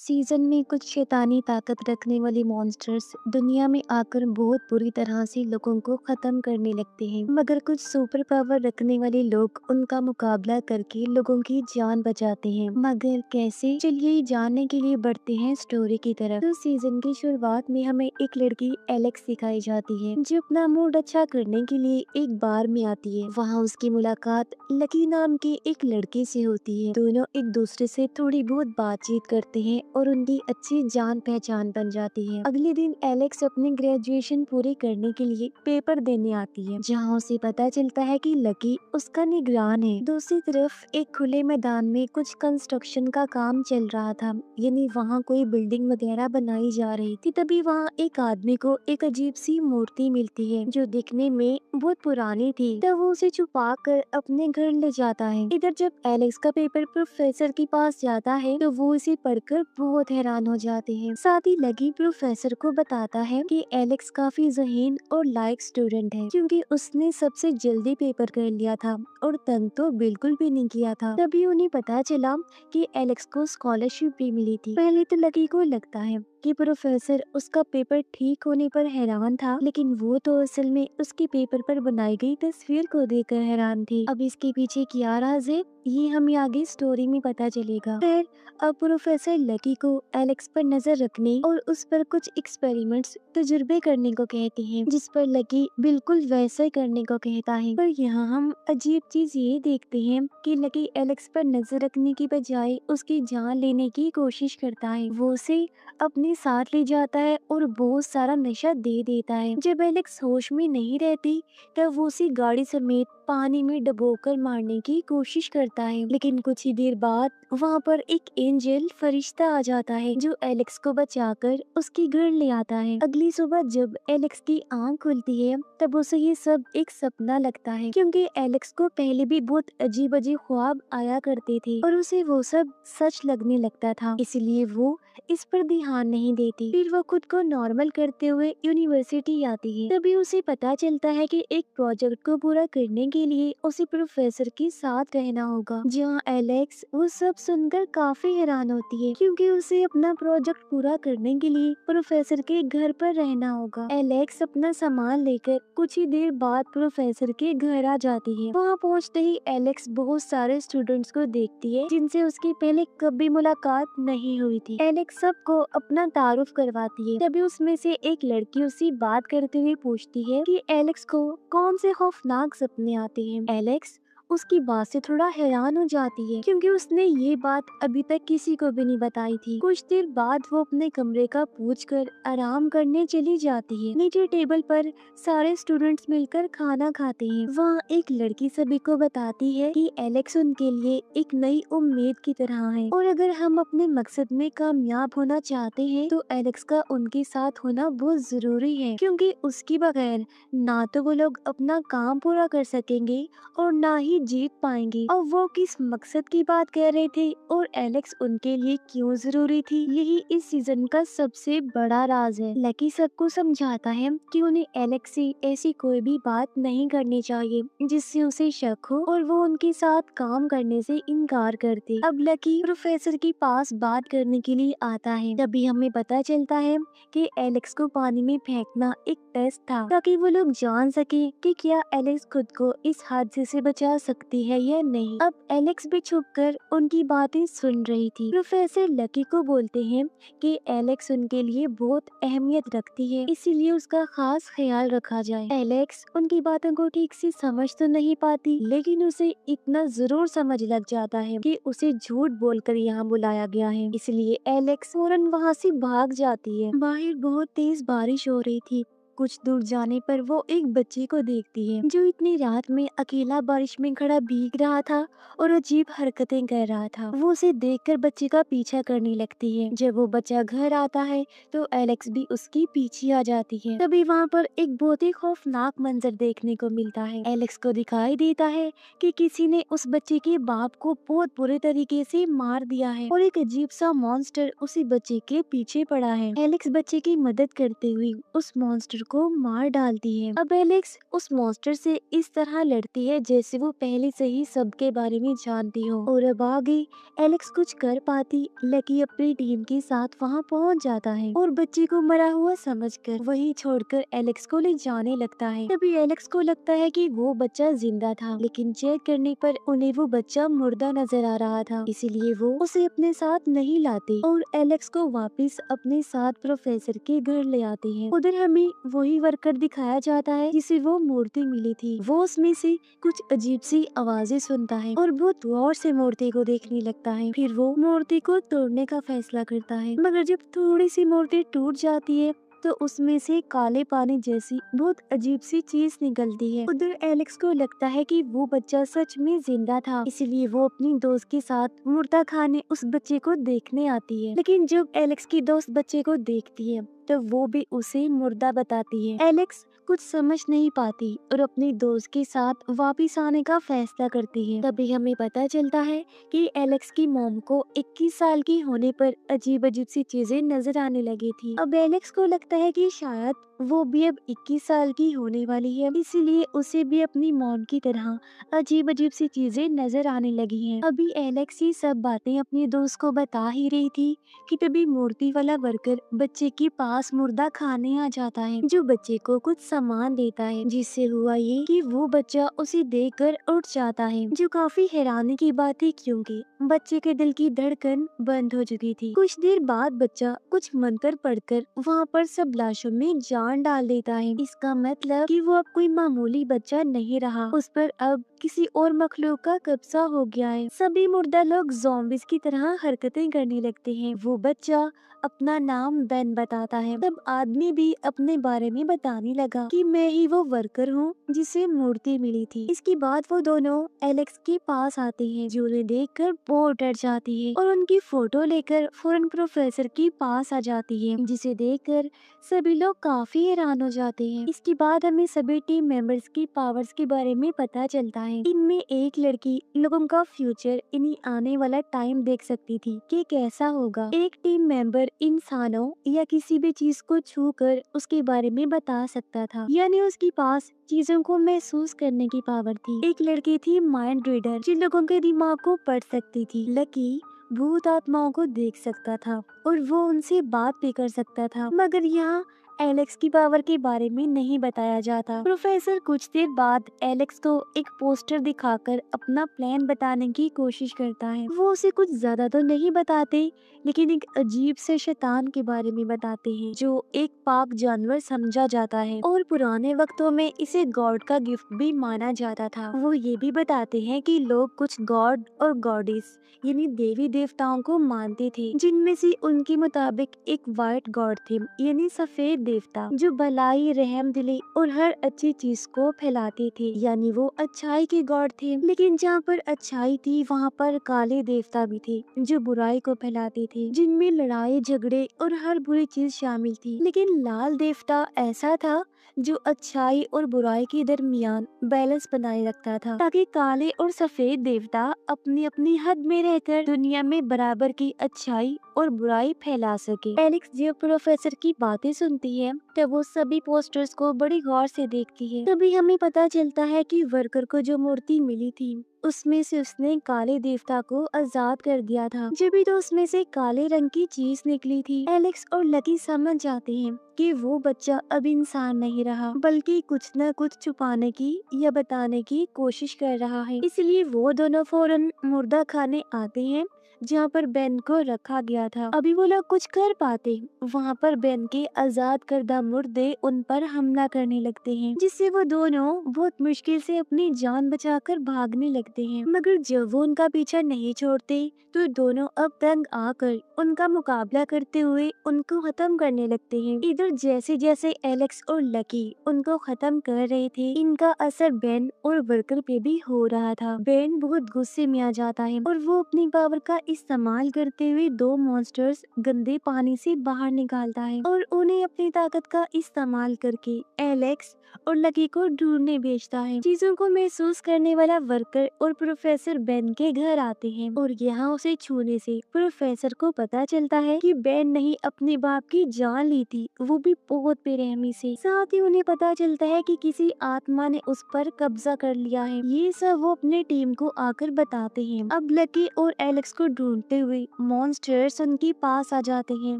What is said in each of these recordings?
Season में कुछ शैतानी ताकत रखने वाले मॉन्स्टर्स दुनिया में आकर बहुत बुरी तरह से लोगों को खत्म करने लगते हैं, मगर कुछ सुपर पावर रखने वाले लोग उनका मुकाबला करके लोगों की जान बचाते हैं। मगर कैसे, चलिए जानने के लिए बढ़ते हैं स्टोरी की तरफ। तो सीजन की शुरुआत में हमें एक लड़की एलेक्स दिखाई जाती है, जो अपना मूड अच्छा करने के लिए एक बार में आती है। वहाँ उसकी मुलाकात लकी नाम के एक लड़के से होती है। दोनों एक दूसरे से थोड़ी बहुत बातचीत करते हैं और उनकी अच्छी जान पहचान बन जाती है। अगले दिन एलेक्स अपनी ग्रेजुएशन पूरी करने के लिए पेपर देने आती है, जहाँ उसे पता चलता है कि लकी उसका निगरान है। दूसरी तरफ एक खुले मैदान में कुछ कंस्ट्रक्शन का काम चल रहा था, यानी वहाँ कोई बिल्डिंग वगैरह बनाई जा रही थी। तभी वहाँ एक आदमी को एक अजीब सी मूर्ति मिलती है, जो दिखने में बहुत पुरानी थी। तब वो उसे छुपा कर अपने घर ले जाता है। इधर जब एलेक्स का पेपर प्रोफेसर के पास जाता है, तो वो इसे पढ़कर बहुत हैरान हो जाते हैं। साथ ही लकी प्रोफेसर को बताता है कि एलेक्स काफी ज़हीन और लायक स्टूडेंट है, क्योंकि उसने सबसे जल्दी पेपर कर लिया था और तंग तो बिल्कुल भी नहीं किया था। तभी उन्हें पता चला कि एलेक्स को स्कॉलरशिप भी मिली थी। पहले तो लकी को लगता है कि प्रोफेसर उसका पेपर ठीक होने पर हैरान था, लेकिन वो तो असल में उसके पेपर पर बनाई गई तस्वीर को देखकर हैरान थी। अब इसके पीछे क्या राज है, ये हमें आगे स्टोरी में पता चलेगा। फिर अब प्रोफेसर लकी को एलेक्स पर नजर रखने और उस पर कुछ एक्सपेरिमेंट्स तजुर्बे करने को कहते हैं, जिस पर लकी बिल्कुल वैसा ही करने को कहता है। पर यहाँ हम अजीब चीज ये देखते हैं कि लकी एलेक्स पर नजर रखने की बजाय उसकी जान लेने की कोशिश करता है। वो उसे अपने साथ ले जाता है और बहुत सारा नशा दे देता है। जब एलेक्स होश में नहीं रहती, तब वो उसी गाड़ी समेत पानी में डुबोकर मारने की कोशिश करता है। लेकिन कुछ ही देर बाद वहाँ पर एक एंजल फरिश्ता आ जाता है, जो एलेक्स को बचाकर उसके घर ले आता है। अगली सुबह जब एलेक्स की आंख खुलती है, तब उसे ये सब एक सपना लगता है, क्योंकि एलेक्स को पहले भी बहुत अजीब अजीब ख्वाब आया करते थे और उसे वो सब सच लगने लगता था। इसलिए वो इस पर ध्यान नहीं देती। फिर वो खुद को नॉर्मल करते हुए यूनिवर्सिटी आती है। तभी उसे पता चलता है कि एक प्रोजेक्ट को पूरा करने के लिए उसे प्रोफेसर के साथ रहना होगा, जहाँ एलेक्स वो सब सुनकर काफी हैरान होती है, क्योंकि उसे अपना प्रोजेक्ट पूरा करने के लिए प्रोफेसर के घर पर रहना होगा। एलेक्स अपना सामान लेकर कुछ ही देर बाद प्रोफेसर के घर आ जाती है। वहाँ पहुँचते ही एलेक्स बहुत सारे स्टूडेंट्स को देखती है, जिनसे उसकी पहले कभी मुलाकात नहीं हुई थी। एलेक्स सबको अपना तारुफ करवाती है। तभी उसमें से एक लड़की उससे बात करते हुए पूछती है कि एलेक्स को कौन से खौफनाक सपने आते हैं। एलेक्स उसकी बात से थोड़ा हैरान हो जाती है, क्योंकि उसने ये बात अभी तक किसी को भी नहीं बताई थी। कुछ देर बाद वो अपने कमरे का पूछकर आराम करने चली जाती है। नीचे टेबल पर सारे स्टूडेंट्स मिलकर खाना खाते हैं। वहाँ एक लड़की सभी को बताती है कि एलेक्स उनके लिए एक नई उम्मीद की तरह है, और अगर हम अपने मकसद में कामयाब होना चाहते हैं, तो एलेक्स का उनके साथ होना बहुत जरूरी है, क्योंकि उसके बगैर ना तो वो लोग अपना काम पूरा कर सकेंगे और ना ही जीत पाएंगे। और वो किस मकसद की बात कर रहे थे और एलेक्स उनके लिए क्यों जरूरी थी, यही इस सीजन का सबसे बड़ा राज है। लकी सबको समझाता है कि उन्हें एलेक्स से ऐसी कोई भी बात नहीं करनी चाहिए जिससे उसे शक हो और वो उनके साथ काम करने से इनकार करते। अब लकी प्रोफेसर के पास बात करने के लिए आता है। तभी हमें पता चलता है कि एलेक्स को पानी में फेंकना एक टेस्ट था, ताकि वो लोग जान सके कि क्या एलेक्स खुद को इस हादसे से बचा सकती है या नहीं। अब एलेक्स भी छुपकर उनकी बातें सुन रही थी। प्रोफेसर लकी को बोलते हैं कि एलेक्स उनके लिए बहुत अहमियत रखती है, इसीलिए उसका खास ख्याल रखा जाए। एलेक्स उनकी बातों को ठीक से समझ तो नहीं पाती, लेकिन उसे इतना जरूर समझ लग जाता है कि उसे झूठ बोलकर यहाँ बुलाया गया है, इसलिए एलेक्स फौरन वहाँ से भाग जाती है। बाहर बहुत तेज बारिश हो रही थी। कुछ दूर जाने पर वो एक बच्चे को देखती है, जो इतनी रात में अकेला बारिश में खड़ा भीग रहा था और अजीब हरकतें कर रहा था। वो उसे देखकर बच्चे का पीछा करने लगती है। जब वो बच्चा घर आता है, तो एलेक्स भी उसके पीछे आ जाती है। तभी वहाँ पर एक बहुत ही खौफनाक मंजर देखने को मिलता है। एलेक्स को दिखाई देता है कि किसी ने उस बच्चे के बाप को बहुत बुरे तरीके से मार दिया है और एक अजीब सा मॉन्स्टर उसी बच्चे के पीछे पड़ा है। एलेक्स बच्चे की मदद करते हुए उस मॉन्स्टर को मार डालती है। अब एलेक्स उस मॉन्स्टर से इस तरह लड़ती है जैसे वो पहले से ही सबके बारे में जानती हो, और अब आगे एलेक्स कुछ कर पाती, लकी अपनी टीम के साथ वहाँ पहुँच जाता है और बच्चे को मरा हुआ समझकर वहीं छोड़कर एलेक्स को ले जाने लगता है। तभी एलेक्स को लगता है कि वो बच्चा जिंदा था, लेकिन चेक करने पर उन्हें वो बच्चा मुर्दा नजर आ रहा था, इसीलिए वो उसे अपने साथ नहीं लाते और एलेक्स को वापस अपने साथ प्रोफेसर के घर ले आते हैं। उधर हमें वही वर्कर दिखाया जाता है जिसे वो मूर्ति मिली थी। वो उसमें से कुछ अजीब सी आवाजें सुनता है और बहुत गौर से मूर्ति को देखने लगता है। फिर वो मूर्ति को तोड़ने का फैसला करता है, मगर जब थोड़ी सी मूर्ति टूट जाती है तो उसमें से काले पानी जैसी बहुत अजीब सी चीज निकलती है। उधर एलेक्स को लगता है कि वो बच्चा सच में जिंदा था, इसलिए वो अपनी दोस्त के साथ मुर्दा खाने उस बच्चे को देखने आती है। लेकिन जब एलेक्स की दोस्त बच्चे को देखती है तो वो भी उसे मुर्दा बताती है। एलेक्स कुछ समझ नहीं पाती और अपनी दोस्त के साथ वापस आने का फैसला करती है। तभी हमें पता चलता है कि एलेक्स की मॉम को 21 साल की होने पर अजीब अजीब सी चीजें नजर आने लगी थी। अब एलेक्स को लगता है कि शायद वो भी अब 21 साल की होने वाली है, इसीलिए उसे भी अपनी मॉम की तरह अजीब अजीब सी चीजें नजर आने लगी हैं। अभी एलेक्स ये सब बातें अपनी दोस्त को बता ही रही थी कि तभी मूर्ति वाला वर्कर बच्चे के पास मुर्दा खाने आ जाता है, जो बच्चे को कुछ सामान देता है, जिससे हुआ ये कि वो बच्चा उसे देखकर उठ जाता है, जो काफी हैरानी की बात है क्योंकि बच्चे के दिल की धड़कन बंद हो चुकी थी। कुछ देर बाद बच्चा कुछ मंत्र पढ़कर वहाँ पर सब लाशों में जान डाल देता है। इसका मतलब कि वो अब कोई मामूली बच्चा नहीं रहा, उस पर अब किसी और मखलूक का कब्जा हो गया है। सभी मुर्दा लोग ज़ॉम्बीज़ की तरह हरकतें करने लगते हैं। वो बच्चा अपना नाम बेन बताता है। तब आदमी भी अपने बारे में बताने लगा कि मैं ही वो वर्कर हूँ जिसे मूर्ति मिली थी। इसके बाद वो दोनों एलेक्स के पास आते हैं, जो उन्हें देखकर बहुत डर जाती है और उनकी फोटो लेकर फौरन प्रोफेसर के पास आ जाती है, जिसे देखकर सभी लोग काफी हैरान हो जाते हैं। इसके बाद हमें सभी टीम मेंबर्स की पावर्स के बारे में पता चलता है। इनमें एक लड़की लोगों का फ्यूचर इन्हीं आने वाला टाइम देख सकती थी कि कैसा होगा। एक टीम मेंबर इंसानों या किसी भी चीज को छू कर उसके बारे में बता सकता था, यानी उसके पास चीजों को महसूस करने की पावर थी। एक लड़की थी माइंड रीडर, जिन लोगों के दिमाग को पढ़ सकती थी। लकी भूत आत्माओं को देख सकता था और वो उनसे बात भी कर सकता था, मगर यहाँ एलेक्स की पावर के बारे में नहीं बताया जाता। प्रोफेसर कुछ देर बाद एलेक्स को एक पोस्टर दिखाकर अपना प्लान बताने की कोशिश करता है। वो उसे कुछ ज्यादा तो नहीं बताते, लेकिन एक अजीब से शैतान के बारे में बताते हैं, जो एक पाक जानवर समझा जाता है और पुराने वक्तों में इसे गॉड का गिफ्ट भी माना जाता था। वो ये भी बताते हैं कि लोग कुछ गॉड और गॉडेस यानी देवी देवताओं को मानते थे, जिनमें से उनके मुताबिक एक व्हाइट गॉड थे यानी सफेद देवता, जो भलाई, रहम दिली और हर अच्छी चीज को फैलाते थे, यानी वो अच्छाई के गॉड थे। लेकिन जहाँ पर अच्छाई थी वहाँ पर काले देवता भी थे, जो बुराई को फैलाते थे, जिनमें लड़ाई, झगड़े और हर बुरी चीज शामिल थी। लेकिन लाल देवता ऐसा था जो अच्छाई और बुराई के दरमियान बैलेंस बनाए रखता था, ताकि काले और सफेद देवता अपनी अपनी हद में रहकर दुनिया में बराबर की अच्छाई और बुराई फैला सके। एलेक्स जब प्रोफेसर की बातें सुनती है तब वो सभी पोस्टर्स को बड़ी गौर से देखती है। तभी हमें पता चलता है कि वर्कर को जो मूर्ति मिली थी उसमें से उसने काले देवता को आजाद कर दिया था, जब भी तो उसमें से काले रंग की चीज निकली थी। एलेक्स और लकी समझ जाते हैं कि वो बच्चा अब इंसान नहीं रहा, बल्कि कुछ न कुछ छुपाने की या बताने की कोशिश कर रहा है। इसलिए वो दोनों फौरन मुर्दा खाने आते हैं जहाँ पर बेन को रखा गया था। अभी वो लोग कुछ कर पाते, वहाँ पर बेन के आजाद करदा मुर्दे उन पर हमला करने लगते हैं, जिससे वो दोनों बहुत मुश्किल से अपनी जान बचाकर भागने लगते हैं। मगर जब वो उनका पीछा नहीं छोड़ते तो दोनों अब तंग आकर उनका मुकाबला करते हुए उनको खत्म करने लगते हैं। इधर जैसे जैसे एलेक्स और लकी उनको खत्म कर रहे थे, इनका असर बेन और वर्कर पे भी हो रहा था। बेन बहुत गुस्से में आ जाता है और वो अपनी पावर का استعمال کرتے ہوئے دو مونسٹرز گندے پانی سے باہر نکالتا ہے اور انہیں اپنی طاقت کا استعمال کر کے ایلیکس اور لکی کو ڈھونڈنے بھیجتا ہے۔ چیزوں کو محسوس کرنے والا ورکر اور پروفیسر بین کے گھر آتے ہیں اور یہاں اسے چھونے سے پروفیسر کو پتا چلتا ہے کہ بین نہیں اپنے باپ کی جان لی تھی، وہ بھی بہت بے رحمی سے۔ ساتھ ہی انہیں پتا چلتا ہے کہ کسی آتما نے اس پر قبضہ کر لیا ہے۔ یہ سب وہ اپنے ٹیم کو آ کر بتاتے ہیں۔ اب لکی اور ایلیکس کو ڈھونڈتے ہوئے مونسٹرز ان کے پاس آ جاتے ہیں۔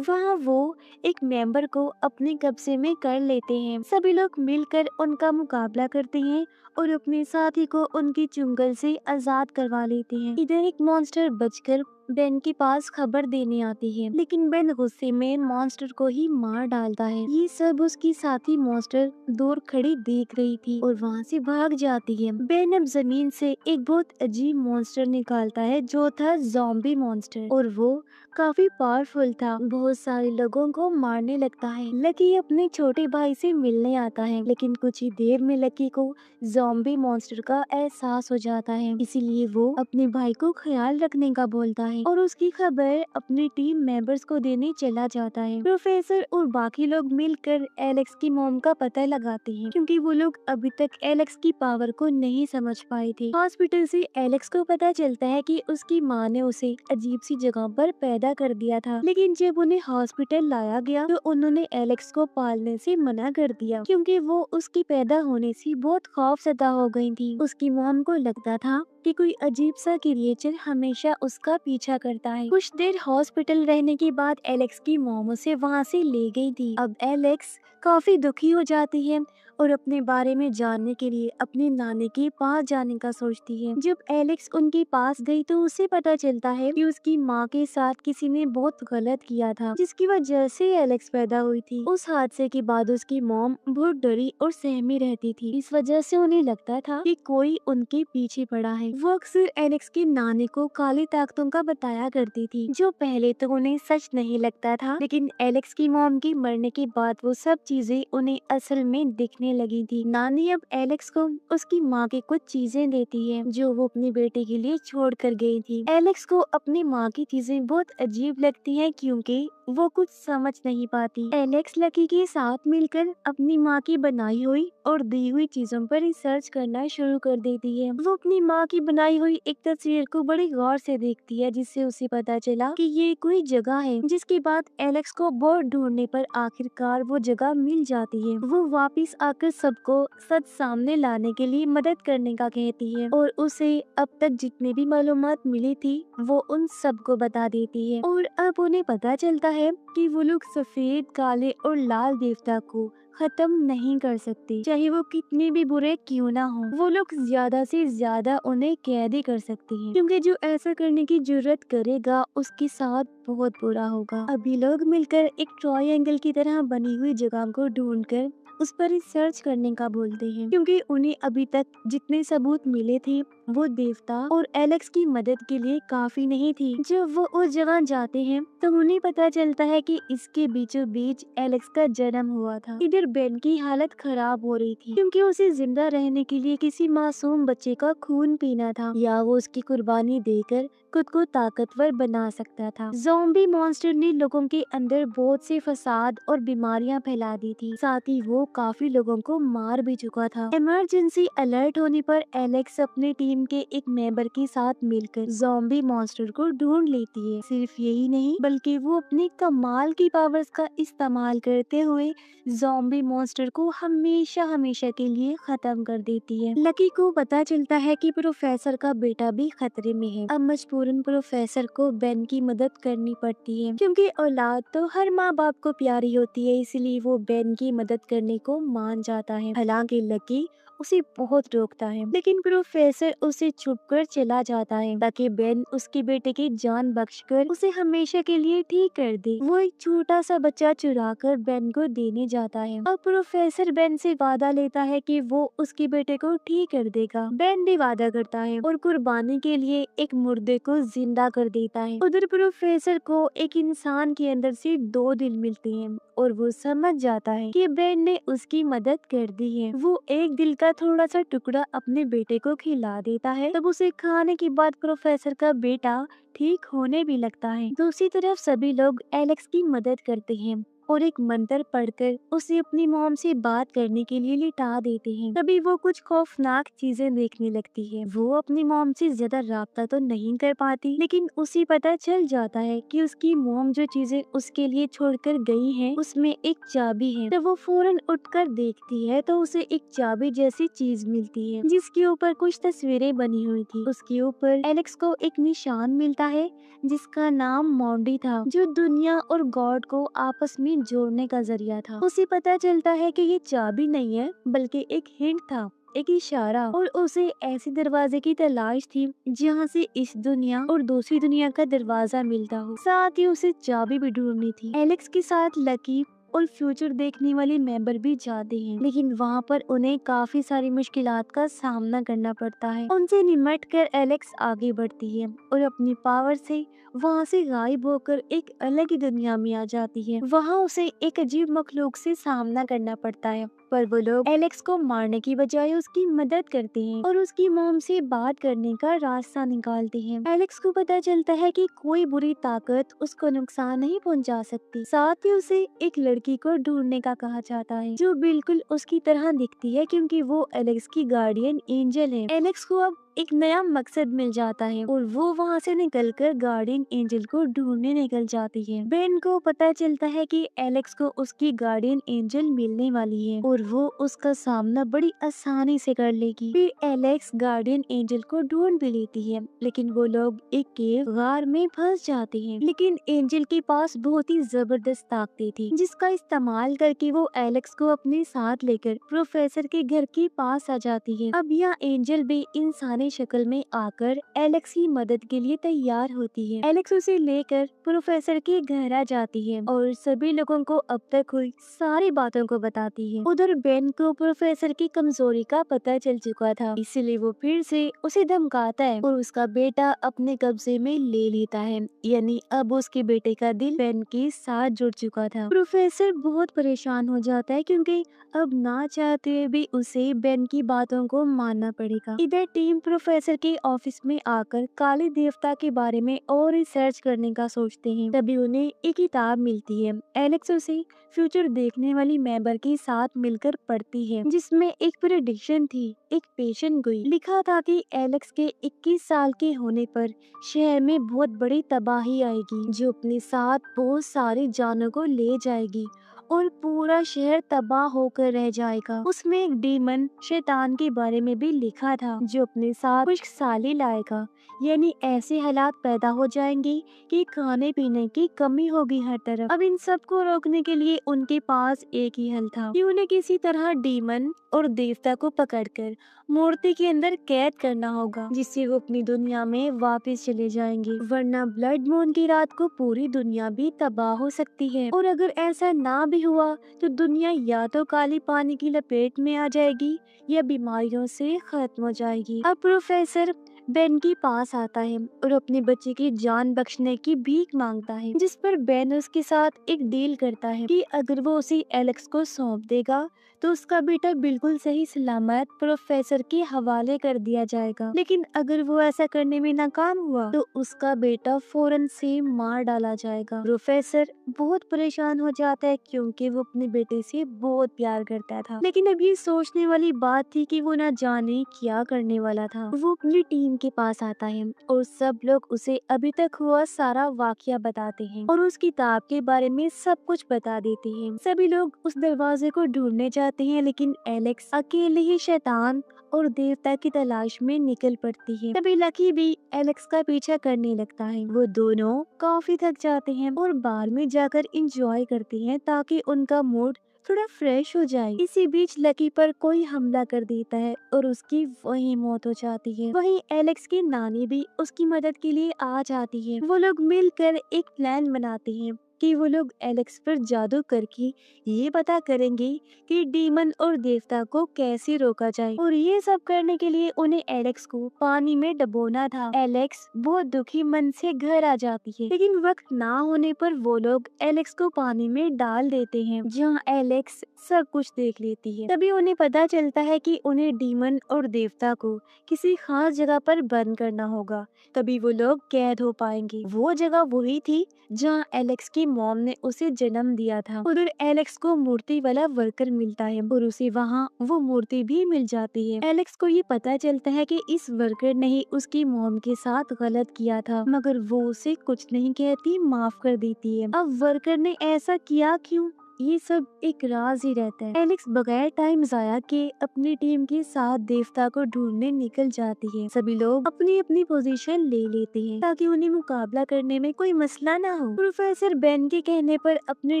وہاں وہ ایک ممبر کو اپنے قبضے میں کر لیتے ہیں۔ سبھی لوگ مل کر ان کا مقابلہ کرتے ہیں اور اپنے ساتھی کو ان کی چنگل سے آزاد کروا لیتے ہیں۔ ادھر ایک مونسٹر بچ کر بین کے پاس خبر دینے آتی ہے، لیکن بین غصے میں مونسٹر کو ہی مار ڈالتا ہے۔ یہ سب اس کی ساتھی مونسٹر دور کھڑی دیکھ رہی تھی اور وہاں سے بھاگ جاتی ہے۔ بین اب زمین سے ایک بہت عجیب مونسٹر نکالتا ہے جو تھا زومبی مونسٹر، اور وہ کافی پاورفل تھا، بہت سارے لوگوں کو مارنے لگتا ہے۔ لکی اپنے چھوٹے بھائی سے ملنے آتا ہے، لیکن کچھ ہی دیر میں لکی کو زومبی مونسٹر کا احساس ہو جاتا ہے، اسی لیے وہ اپنے بھائی کو خیال رکھنے کا بولتا ہے اور اس کی خبر اپنی ٹیم ممبرز کو دینے چلا جاتا ہے۔ پروفیسر اور باقی لوگ مل کر ایلیکس کی موم کا پتہ لگاتے ہیں، کیونکہ وہ لوگ ابھی تک ایلیکس کی پاور کو نہیں سمجھ پائے تھے۔ ہاسپٹل سے ایلیکس کو پتا چلتا ہے کہ اس کی ماں نے اسے عجیب سی جگہ پر پیدا کر دیا تھا، لیکن جب انہیں ہاسپٹل لایا گیا تو انہوں نے ایلیکس کو پالنے سے منع کر دیا، کیونکہ وہ اس کی پیدا ہونے سے بہت خوف زدہ ہو گئی تھی۔ اس کی موم کو لگتا تھا کہ کوئی عجیب سا کریچر ہمیشہ اس کا پیچھا کرتا ہے۔ کچھ دیر ہاسپٹل رہنے کے بعد ایلیکس کی موم اسے وہاں سے لے گئی تھی۔ اب ایلیکس کافی دکھی ہو جاتی ہے اور اپنے بارے میں جاننے کے لیے اپنی نانی کے پاس جانے کا سوچتی ہے۔ جب ایلیکس ان کے پاس گئی تو اسے پتا چلتا ہے کہ اس کی ماں کے ساتھ کسی نے بہت غلط کیا تھا، جس کی وجہ سے ایلیکس پیدا ہوئی تھی۔ اس حادثے کے بعد اس کی موم بہت ڈری اور سہمی رہتی تھی، اس وجہ سے انہیں لگتا تھا کہ کوئی ان کے پیچھے پڑا ہے۔ وہ اکثر ایلیکس کی نانی کو کالی طاقتوں کا بتایا کرتی تھی، جو پہلے تو انہیں سچ نہیں لگتا تھا، لیکن ایلیکس کی موم کے مرنے کے بعد وہ سب چیزیں انہیں اصل میں دکھنے لگی تھی۔ نانی اب ایلیکس کو اس کی ماں کے کچھ چیزیں دیتی ہے جو وہ اپنے بیٹے کے لیے چھوڑ کر گئی تھی۔ ایلیکس کو اپنی ماں کی چیزیں بہت عجیب لگتی ہیں کیونکہ وہ کچھ سمجھ نہیں پاتی۔ ایلیکس لکی کے ساتھ مل کر اپنی ماں کی بنائی ہوئی اور دی ہوئی چیزوں پر ریسرچ کرنا شروع کر دیتی ہے۔ وہ اپنی ماں کی بنائی ہوئی ایک تصویر کو بڑی غور سے دیکھتی ہے، جس سے اسے پتا چلا کہ یہ کوئی جگہ ہے، جس کے بعد ایلیکس کو بہت ڈھونڈنے پر آخرکار وہ جگہ مل جاتی ہے۔ وہ واپس آ کر سب کو سچ سامنے لانے کے لیے مدد کرنے کا کہتی ہے اور اسے اب تک جتنی بھی معلومات ملی تھی وہ ان سب کو بتا دیتی ہے، اور اب انہیں پتا چلتا ہے کہ وہ لوگ سفید، کالے اور لال دیوتا کو ختم نہیں کر سکتے، چاہے وہ کتنے بھی برے کیوں نہ ہوں۔ وہ لوگ زیادہ سے زیادہ انہیں قید ہی کر سکتے ہیں، کیونکہ جو ایسا کرنے کی جرات کرے گا اس کے ساتھ بہت برا ہوگا۔ ابھی لوگ مل کر ایک ٹرائی اینگل کی طرح بنی ہوئی جگہ کو ڈھونڈ کر اس پر ریسرچ کرنے کا بولتے ہیں، کیونکہ انہیں ابھی تک جتنے ثبوت ملے تھے وہ دیوتا اور ایلیکس کی مدد کے لیے کافی نہیں تھی۔ جب وہ اس جگہ جاتے ہیں تو انہیں پتا چلتا ہے کہ اس کے بیچوں بیچ ایلیکس کا جنم ہوا تھا۔ ادھر بین کی حالت خراب ہو رہی تھی، کیونکہ اسے زندہ رہنے کے لیے کسی معصوم بچے کا خون پینا تھا، یا وہ اس کی قربانی دے کر خود کو طاقتور بنا سکتا تھا۔ زومبی مونسٹر نے لوگوں کے اندر بہت سے فساد اور بیماریاں پھیلا دی تھی، ساتھ ہی وہ کافی لوگوں کو مار بھی چکا تھا۔ ایمرجنسی الرٹ ہونے پر ایلیکس اپنے ٹیم کے ایک ممبر کے ساتھ مل کر زومبی مونسٹر کو ڈھونڈ لیتی ہے۔ صرف یہی نہیں بلکہ وہ اپنی کمال کی پاورز کا استعمال کرتے ہوئے زومبی مونسٹر کو ہمیشہ کے لیے ختم کر دیتی ہے۔ لکی کو پتا چلتا ہے کہ پروفیسر کا بیٹا بھی خطرے میں ہے۔ اب مجبوراً پروفیسر کو بین کی مدد کرنی پڑتی ہے، کیونکہ اولاد تو ہر ماں باپ کو پیاری ہوتی ہے، اس لیے وہ بین کی مدد کرنے کو مان جاتا ہے۔ حالانکہ لکی اسے بہت روکتا ہے، لیکن پروفیسر اسے چھپ کر چلا جاتا ہے تاکہ بین اس کے بیٹے کی جان بخش کر اسے ہمیشہ کے لیے ٹھیک کر دے۔ وہ ایک چھوٹا سا بچہ چرا کر بین کو دینے جاتا ہے اور پروفیسر بین سے وعدہ لیتا ہے کہ وہ اس کے بیٹے کو ٹھیک کر دے گا۔ بین بھی وعدہ کرتا ہے اور قربانی کے لیے ایک مردے کو زندہ کر دیتا ہے۔ ادھر پروفیسر کو ایک انسان کے اندر سے دو دل ملتے ہیں اور وہ سمجھ جاتا ہے کہ بین نے اس کی مدد کر دی ہے۔ وہ ایک دل का थोड़ा सा टुकड़ा अपने बेटे को खिला देता है। तब उसे खाने के बाद प्रोफेसर का बेटा ठीक होने भी लगता है। दूसरी तरफ सभी लोग एलेक्स की मदद करते हैं और एक मंत्र पढ़कर उसे अपनी मॉम से बात करने के लिए लिटा देते हैं। तभी वो कुछ खौफनाक चीजें देखने लगती है। वो अपनी मॉम से ज्यादा राब्ता तो नहीं कर पाती, लेकिन उसे पता चल जाता है कि उसकी मॉम जो चीजें उसके लिए छोड़कर गई है उसमें एक चाबी है। तब वो फौरन उठकर देखती है तो उसे एक चाबी जैसी चीज मिलती है जिसके ऊपर कुछ तस्वीरें बनी हुई थी। उसके ऊपर एलेक्स को एक निशान मिलता है जिसका नाम मॉन्डी था, जो दुनिया और गॉड को आपस में जोड़ने का जरिया था। उसे पता चलता है कि ये चाबी नहीं है बल्कि एक हिंट था, एक इशारा, और उसे ऐसे दरवाजे की तलाश थी जहाँ से इस दुनिया और दूसरी दुनिया का दरवाजा मिलता हो। साथ ही उसे चाबी भी ढूंढनी थी। एलेक्स के साथ लकी और फ्यूचर देखने वाले मेंबर भी जाते हैं, लेकिन वहाँ पर उन्हें काफी सारी मुश्किलात का सामना करना पड़ता है। उनसे निमट कर एलेक्स आगे बढ़ती है और अपनी पावर से वहाँ से गायब होकर एक अलग ही दुनिया में आ जाती है। वहाँ उसे एक अजीब मखलूक से सामना करना पड़ता है, पर वो लोग एलेक्स को मारने की बजाय उसकी मदद करते हैं और उसकी मॉम से बात करने का रास्ता निकालते हैं। एलेक्स को पता चलता है कि कोई बुरी ताकत उसको नुकसान नहीं पहुंचा सकती। साथ ही उसे एक लड़की को ढूंढने का कहा जाता है जो बिल्कुल उसकी तरह दिखती है, क्योंकि वो एलेक्स की गार्डियन एंजल है। एलेक्स को अब एक नया मकसद मिल जाता है और वो वहाँ से निकलकर गार्डियन एंजल को ढूंढने निकल जाती है। बेन को पता चलता है कि एलेक्स को उसकी गार्डियन एंजल मिलने वाली है और वो उसका सामना बड़ी आसानी से कर लेगी। फिर एलेक्स गार्डियन एंजल को ढूंढ भी लेती है, लेकिन वो लोग एक केव गार में फंस जाते हैं। लेकिन एंजल के पास बहुत ही जबरदस्त ताकतें थी जिसका इस्तेमाल करके वो एलेक्स को अपने साथ लेकर प्रोफेसर के घर के पास आ जाती है। अब यहाँ एंजल भी इंसानी शक्ल में आकर एलेक्स की मदद के लिए तैयार होती है। एलेक्स उसे लेकर प्रोफेसर के घर आ जाती है और सभी लोगों को अब तक हुई सारी बातों को बताती है। उधर बेन को प्रोफेसर की कमजोरी का पता चल चुका था, इसलिए वो फिर से उसे धमकाता है और उसका बेटा अपने कब्जे में ले लेता है। यानी अब उसके बेटे का दिल बेन के साथ जुड़ चुका था। प्रोफेसर बहुत परेशान हो जाता है क्योंकि अब ना चाहते हुए भी उसे बेन की बातों को मानना पड़ेगा। इधर टीम प्रोफेसर के ऑफिस में आकर काली देवता के बारे में और रिसर्च करने का सोचते हैं। तभी उन्हें एक किताब मिलती है। एलेक्स उसे फ्यूचर देखने वाली मेंबर के साथ मिलकर पढ़ती है, जिसमें एक प्रेडिक्शन थी, एक पेशेंट गोई। लिखा था कि एलेक्स के 21 साल के होने पर शहर में बहुत बड़ी तबाही आएगी जो अपने साथ बहुत सारी जानों को ले जाएगी और पूरा शहर तबाह होकर रह जाएगा। उसमें एक डीमन शैतान के बारे में भी लिखा था जो अपने साथ खुशहाली लाएगा, यानी ऐसे हालात पैदा हो जाएंगे कि खाने पीने की कमी होगी हर तरफ। अब इन सब को रोकने के लिए उनके पास एक ही हल था कि उन्हें किसी तरह डीमन और देवता को पकड़कर मूर्ति के अंदर कैद करना होगा, जिससे वो अपनी दुनिया में वापस चले जाएंगे। वरना ब्लड मून की रात को पूरी दुनिया भी तबाह हो सकती है, और अगर ऐसा ना भी हुआ तो दुनिया या तो काली पानी की लपेट में आ जाएगी या बीमारियों से खत्म हो जाएगी। अब प्रोफेसर बेन के पास आता है और अपने बच्चे की जान बख्शने की भीख मांगता है, जिस पर बेन उसके साथ एक डील करता है कि अगर वो उसे एलेक्स को सौंप देगा तो उसका बेटा बिल्कुल सही सलामत प्रोफेसर के हवाले कर दिया जाएगा। लेकिन अगर वो ऐसा करने में नाकाम हुआ तो उसका बेटा फौरन से मार डाला जाएगा। प्रोफेसर बहुत परेशान हो जाता है क्योंकि वो अपने बेटे से बहुत प्यार करता था, लेकिन अब ये सोचने वाली बात थी कि वो ना जाने क्या करने वाला था। वो अपनी टीम के पास आता है और सब लोग उसे अभी तक हुआ सारा वाकया बताते हैं और उस किताब के बारे में सब कुछ बता देते हैं। सभी लोग उस दरवाजे को ढूंढने जाते हैं, लेकिन एलेक्स अकेले ही शैतान और देवता की तलाश में निकल पड़ती है। तभी लकी भी एलेक्स का पीछा करने लगता है। वो दोनों काफी थक जाते हैं और बार में जाकर एंजॉय करते हैं ताकि उनका मूड थोड़ा फ्रेश हो जाए। इसी बीच लकी पर कोई हमला कर देता है और उसकी वहीं मौत हो जाती है। वहीं एलेक्स की नानी भी उसकी मदद के लिए आ जाती है। वो लोग मिलकर एक प्लान बनाते हैं कि वो लोग एलेक्स पर जादू करके ये पता करेंगे कि डीमन और देवता को कैसे रोका जाए, और ये सब करने के लिए उन्हें एलेक्स को पानी में डुबोना था। एलेक्स बहुत दुखी मन से घर आ जाती है, लेकिन वक्त ना होने पर वो लोग एलेक्स को पानी में डाल देते हैं, जहाँ एलेक्स सब कुछ देख लेती है। तभी उन्हें पता चलता है कि उन्हें डीमन और देवता को किसी खास जगह पर बंद करना होगा, तभी वो लोग कैद हो पाएंगे। वो जगह वही थी जहाँ एलेक्स की मॉम ने उसे जन्म दिया था। उधर एलेक्स को मूर्ति वाला वर्कर मिलता है और उसे वहाँ वो मूर्ति भी मिल जाती है। एलेक्स को ये पता चलता है कि इस वर्कर ने ही उसकी मॉम के साथ गलत किया था, मगर वो उसे कुछ नहीं कहती, माफ कर देती है। अब वर्कर ने ऐसा किया क्यों, ये सब एक राज ही रहता है। एलेक्स बगैर टाइम जाया के अपनी टीम के साथ देवता को ढूंढने निकल जाती है। सभी लोग अपनी अपनी पोजीशन ले लेते हैं ताकि उन्हें मुकाबला करने में कोई मसला ना हो। प्रोफेसर बेन के कहने पर अपनी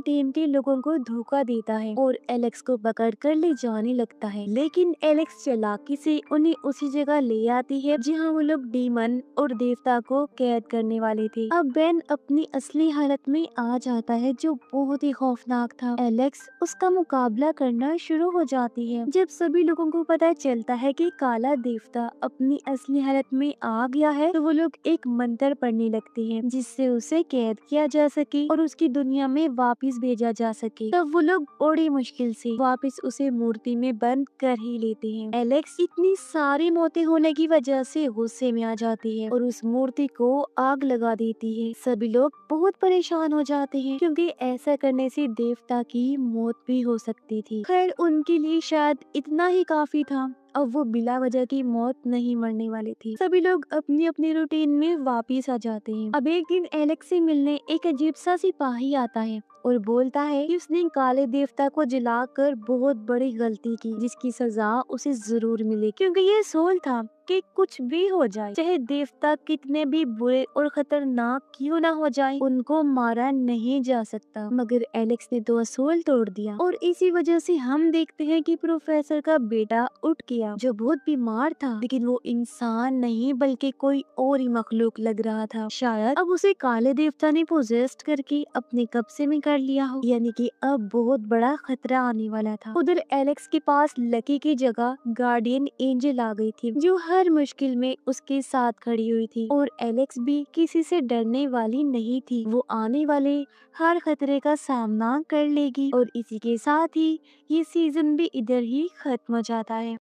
टीम के लोगों को धोखा देता है और एलेक्स को पकड़ कर ले जाने लगता है, लेकिन एलेक्स चालाकी से उन्हें उसी जगह ले आती है जहाँ वो लोग डीमन और देवता को कैद करने वाले थे। अब बेन अपनी असली हालत में आ जाता है, जो बहुत ही खौफनाक था। एलेक्स उसका मुकाबला करना शुरू हो जाती है। जब सभी लोगों को पता चलता है कि काला देवता अपनी असली हालत में आ गया है, तो वो लोग एक मंत्र पढ़ने लगते हैं जिससे उसे कैद किया जा सके और उसकी दुनिया में वापस भेजा जा सके। तब वो लोग बड़ी मुश्किल से वापस उसे मूर्ति में बंद कर ही लेते हैं। एलेक्स इतनी सारी मौतें होने की वजह से गुस्से में आ जाती है और उस मूर्ति को आग लगा देती है। सभी लोग बहुत परेशान हो जाते हैं क्योंकि ऐसा करने से देवता की मौत भी हो सकती थी। खैर उनके लिए शायद इतना ही काफी था, अब वो बिला वजह की मौत नहीं मरने वाली थी। सभी लोग अपनी अपनी रूटीन में वापिस आ जाते हैं। अब एक दिन एलेक्स से मिलने एक अजीब सा सिपाही आता है और बोलता है कि उसने काले देवता को जलाकर बहुत बड़ी गलती की, जिसकी सजा उसे जरूर मिले, क्योंकि ये सोल था कि कुछ भी हो जाए, चाहे देवता कितने भी बुरे और खतरनाक क्यों ना हो जाए, उनको मारा नहीं जा सकता। मगर एलेक्स ने तो असूल तोड़ दिया और इसी वजह से हम देखते हैं कि प्रोफेसर का बेटा उठ गया, जो बहुत बीमार था, लेकिन वो इंसान नहीं बल्कि कोई और ही मखलूक लग रहा था। शायद अब उसे काले देवता ने पोजेस्ट करके अपने कब्जे में कर लिया हो, यानी कि अब बहुत बड़ा खतरा आने वाला था। उधर एलेक्स के पास लकी की जगह गार्डियन एंजल आ गई थी, जो हर मुश्किल में उसके साथ खड़ी हुई थी, और एलेक्स भी किसी से डरने वाली नहीं थी। वो आने वाले हर खतरे का सामना कर लेगी। और इसी के साथ ही ये सीजन भी इधर ही खत्म हो जाता है।